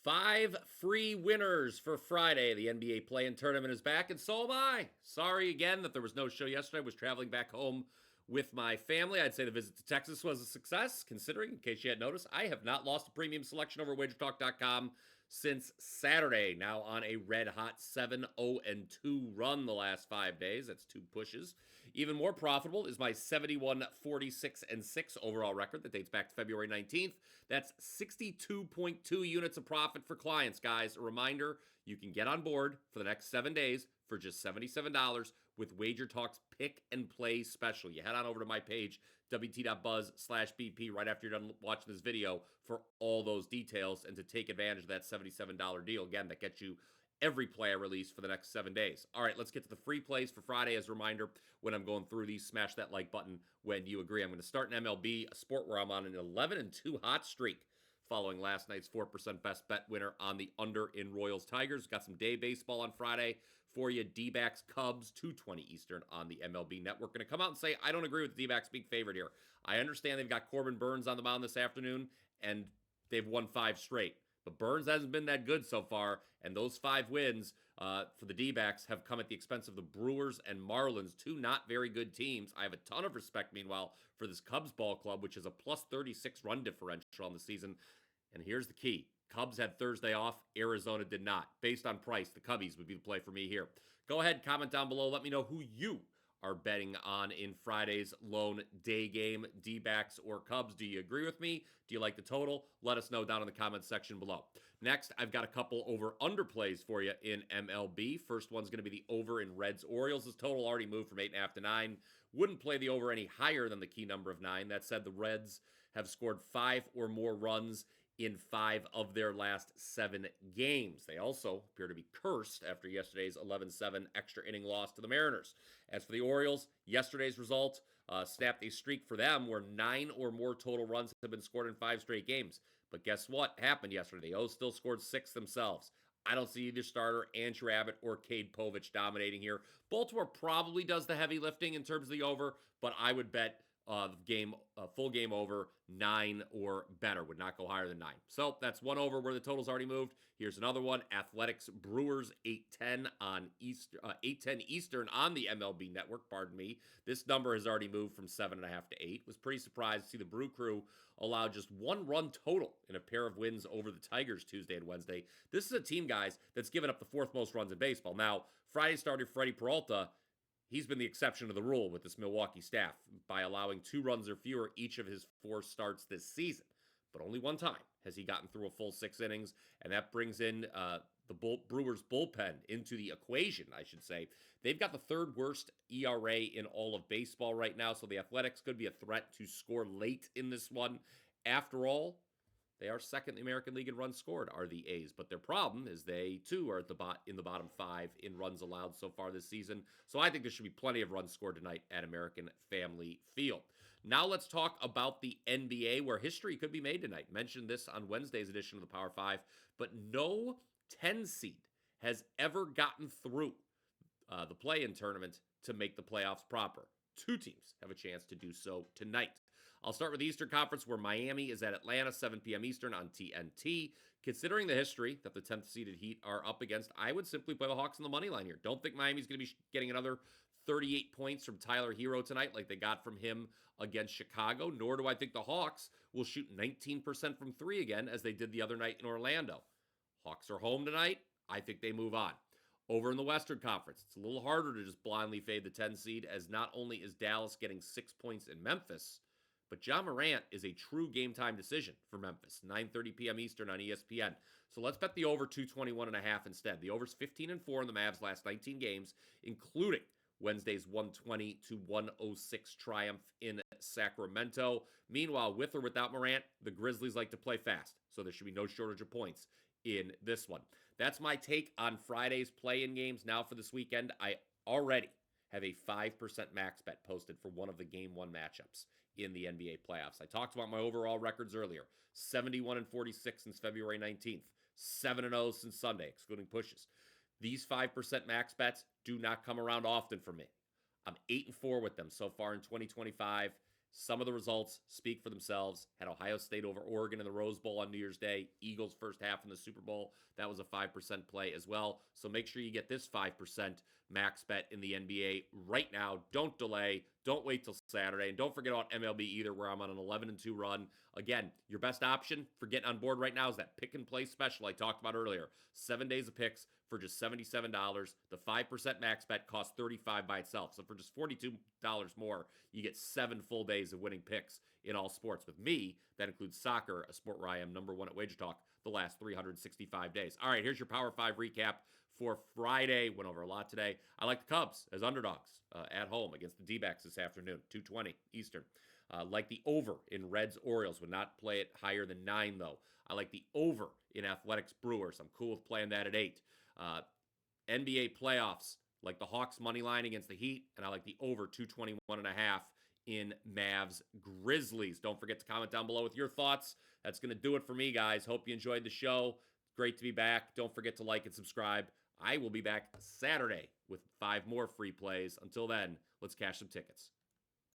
5 free winners for Friday. The NBA play-in tournament is back, and so am I. Sorry again that there was no show yesterday. I was traveling back home with my family. I'd say the visit to Texas was a success, considering, in case you hadn't noticed, I have not lost a premium selection over WagerTalk.com since Saturday. Now on a red-hot 7-0-2 run the last 5 days. That's 2 pushes. Even more profitable is my 71-46-6 overall record that dates back to February 19th. That's 62.2 units of profit for clients, guys. A reminder, you can get on board for the next 7 days for just $77 with WagerTalk's Pick and Play special. You head on over to my page, wt.buzz/BP, right after you're done watching this video for all those details and to take advantage of that $77 deal. Again, that gets you every play I release for the next 7 days. All right, let's get to the free plays for Friday. As a reminder, when I'm going through these, smash that like button when you agree. I'm going to start in MLB, a sport where I'm on an 11-2 hot streak following last night's 4% best bet winner on the under in Royals Tigers. Got some day baseball on Friday for you. D-backs Cubs, 2:20 Eastern on the MLB Network. Going to come out and say I don't agree with the D-backs being favored here. I understand they've got Corbin Burns on the mound this afternoon, and they've won 5 straight. But Burns hasn't been that good so far, and those 5 wins for the D-backs have come at the expense of the Brewers and Marlins, 2 not very good teams. I have a ton of respect, meanwhile, for this Cubs ball club, which is a plus 36 run differential on the season. And here's the key. Cubs had Thursday off. Arizona did not. Based on price, the Cubbies would be the play for me here. Go ahead, comment down below. Let me know who you are betting on in Friday's lone day game, D-backs or Cubs. Do you agree with me? Do you like the total? Let us know down in the comments section below. Next, I've got a couple over-under plays for you in MLB. First one's going to be the over in Reds-Orioles. This total already moved from 8.5 to 9. Wouldn't play the over any higher than the key number of 9. That said, the Reds have scored 5 or more runs in 5 of their last 7 games. They also appear to be cursed after yesterday's 11-7 extra inning loss to the Mariners. As for the Orioles, yesterday's result snapped a streak for them where 9 or more total runs have been scored in 5 straight games. But guess what happened yesterday? The O's still scored 6 themselves. I don't see either starter, Andrew Abbott or Cade Povich, dominating here. Baltimore probably does the heavy lifting in terms of the over, but I would bet full game over 9 or better. Would not go higher than 9. So that's one over where the total's already moved. Here's another one. Athletics Brewers 8:10 on 8:10 Eastern on the MLB Network. Pardon me. This number has already moved from 7.5 to 8. Was pretty surprised to see the Brew Crew allow just 1 run total in a pair of wins over the Tigers Tuesday and Wednesday. This is a team, guys, that's given up the 4th most runs in baseball. Now, Friday starter Freddie Peralta, he's been the exception to the rule with this Milwaukee staff by allowing 2 runs or fewer each of his 4 starts this season. But only one time has he gotten through a full 6 innings, and that brings in the Brewers bullpen into the equation, I should say. They've got the 3rd worst ERA in all of baseball right now, so the Athletics could be a threat to score late in this one. After all, they are 2nd in the American League in runs scored, are the A's. But their problem is they, too, are at in the bottom 5 in runs allowed so far this season. So I think there should be plenty of runs scored tonight at American Family Field. Now let's talk about the NBA, where history could be made tonight. Mentioned this on Wednesday's edition of the Power 5, but no 10 seed has ever gotten through the play-in tournament to make the playoffs proper. 2 teams have a chance to do so tonight. I'll start with the Eastern Conference, where Miami is at Atlanta, 7 p.m. Eastern on TNT. Considering the history that the 10th seeded Heat are up against, I would simply play the Hawks on the money line here. Don't think Miami's going to be getting another 38 points from Tyler Hero tonight like they got from him against Chicago, nor do I think the Hawks will shoot 19% from 3 again as they did the other night in Orlando. Hawks are home tonight. I think they move on. Over in the Western Conference, it's a little harder to just blindly fade the 10 seed, as not only is Dallas getting 6 points in Memphis, but John Morant is a true game-time decision for Memphis, 9:30 p.m. Eastern on ESPN. So let's bet the over 221.5 instead. The over's 15-4 in the Mavs' last 19 games, including Wednesday's 120-106 triumph in Sacramento. Meanwhile, with or without Morant, the Grizzlies like to play fast, so there should be no shortage of points in this one. That's my take on Friday's play-in games. Now for this weekend, I already have a 5% max bet posted for one of the Game 1 matchups in the NBA playoffs. I talked about my overall records earlier. 71-46 since February 19th. 7-0 since Sunday, excluding pushes. These 5% max bets do not come around often for me. I'm 8-4 with them so far in 2025. Some of the results speak for themselves. Had Ohio State over Oregon in the Rose Bowl on New Year's Day. Eagles first half in the Super Bowl. That was a 5% play as well. So make sure you get this 5% max bet in the NBA right now. Don't delay. Don't wait till Saturday. And don't forget about MLB either, where I'm on an 11-2 run. Again, your best option for getting on board right now is that pick and play special I talked about earlier. 7 days of picks for just $77. The 5% max bet costs $35 by itself. So for just $42 more, you get 7 full days of winning picks in all sports. With me, that includes soccer, a sport where I am number one at WagerTalk the last 365 days. All right, here's your Power 5 recap for Friday. Went over a lot today. I like the Cubs as underdogs at home against the D-backs this afternoon, 2:20 Eastern. Like the over in Reds Orioles. Would not play it higher than 9, though. I like the over in Athletics Brewers. I'm cool with playing that at 8. NBA playoffs, like the Hawks money line against the Heat, and I like the over 221.5 in Mavs Grizzlies. Don't forget to comment down below with your thoughts. That's going to do it for me, guys. Hope you enjoyed the show. Great to be back. Don't forget to like and subscribe. I will be back Saturday with 5 more free plays. Until then, let's cash some tickets.